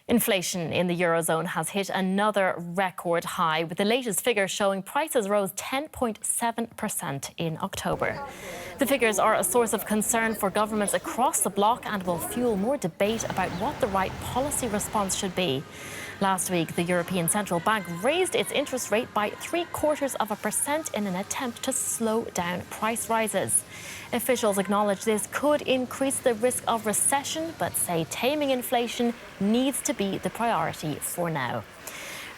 Inflation in the Eurozone has hit another record high, with the latest figures showing prices rose 10.7% in October. The figures are a source of concern for governments across the bloc and will fuel more debate about what the right policy response should be. Last week, the European Central Bank raised its interest rate by 0.75% in an attempt to slow down price rises. Officials acknowledge this could increase the risk of recession, but say taming inflation needs to be the priority for now.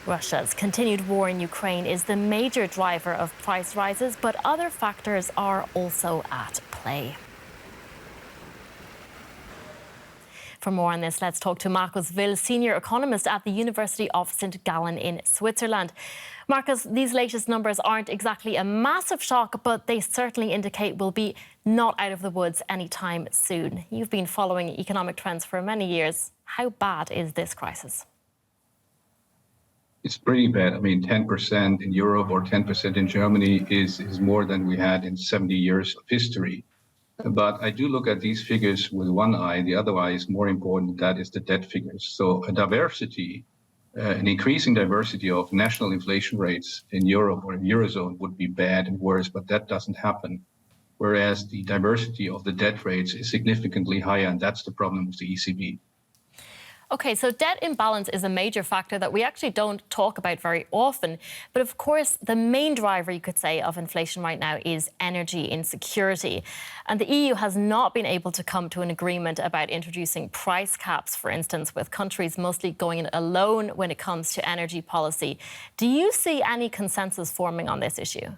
Russia's continued war in Ukraine is the major driver of price rises, but other factors are also at play. For more on this, let's talk to Markus Will, senior economist at the University of St. Gallen in Switzerland. Markus, these latest numbers aren't exactly a massive shock, but they certainly indicate we'll be not out of the woods anytime soon. You've been following economic trends for many years. How bad is this crisis? It's pretty bad. I mean, 10% in Europe or 10% in Germany is more than we had in 70 years of history. But I do look at these figures with one eye. The other eye is more important. That is the debt figures. So a diversity, an increasing diversity of national inflation rates in Europe or in Eurozone would be bad and worse, but that doesn't happen. Whereas the diversity of the debt rates is significantly higher, and that's the problem with the ECB. OK, so debt imbalance is a major factor that we actually don't talk about very often. But of course, the main driver, you could say, of inflation right now is energy insecurity. And the EU has not been able to come to an agreement about introducing price caps, for instance, with countries mostly going it alone when it comes to energy policy. Do you see any consensus forming on this issue?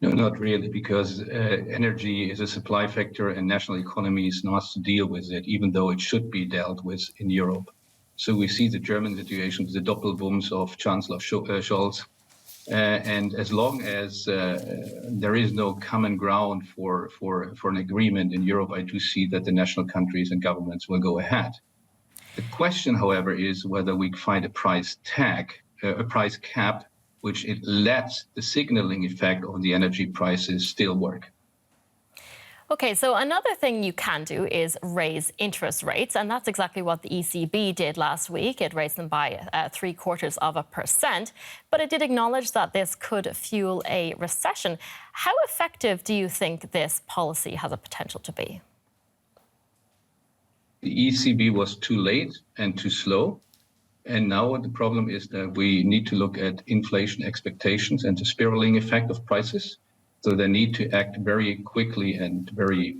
No, not really, because energy is a supply factor and national economies not to deal with it, even though it should be dealt with in Europe. So we see the German situation with the Doppelbums of Chancellor Scholz. And as long as there is no common ground for an agreement in Europe, I do see that the national countries and governments will go ahead. The question, however, is whether we find a price cap, which it lets the signaling effect of the energy prices still work. OK, so another thing you can do is raise interest rates, and that's exactly what the ECB did last week. It raised them by 0.75%, but it did acknowledge that this could fuel a recession. How effective do you think this policy has a potential to be? The ECB was too late and too slow. And now the problem is that we need to look at inflation expectations and the spiraling effect of prices. So they need to act very quickly and very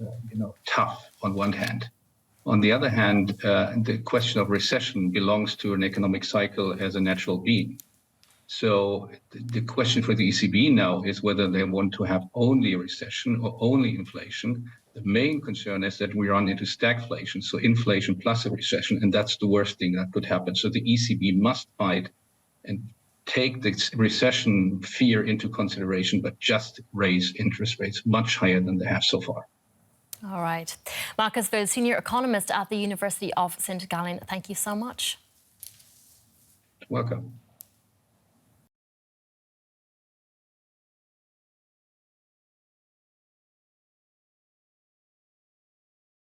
tough on one hand. On the other hand, the question of recession belongs to an economic cycle as a natural being. So the question for the ECB now is whether they want to have only a recession or only inflation. The main concern is that we run into stagflation, so inflation plus a recession, and that's the worst thing that could happen. So the ECB must fight and take the recession fear into consideration, but just raise interest rates much higher than they have so far. All right. Markus Will, senior economist at the University of St. Gallen, thank you so much. Welcome.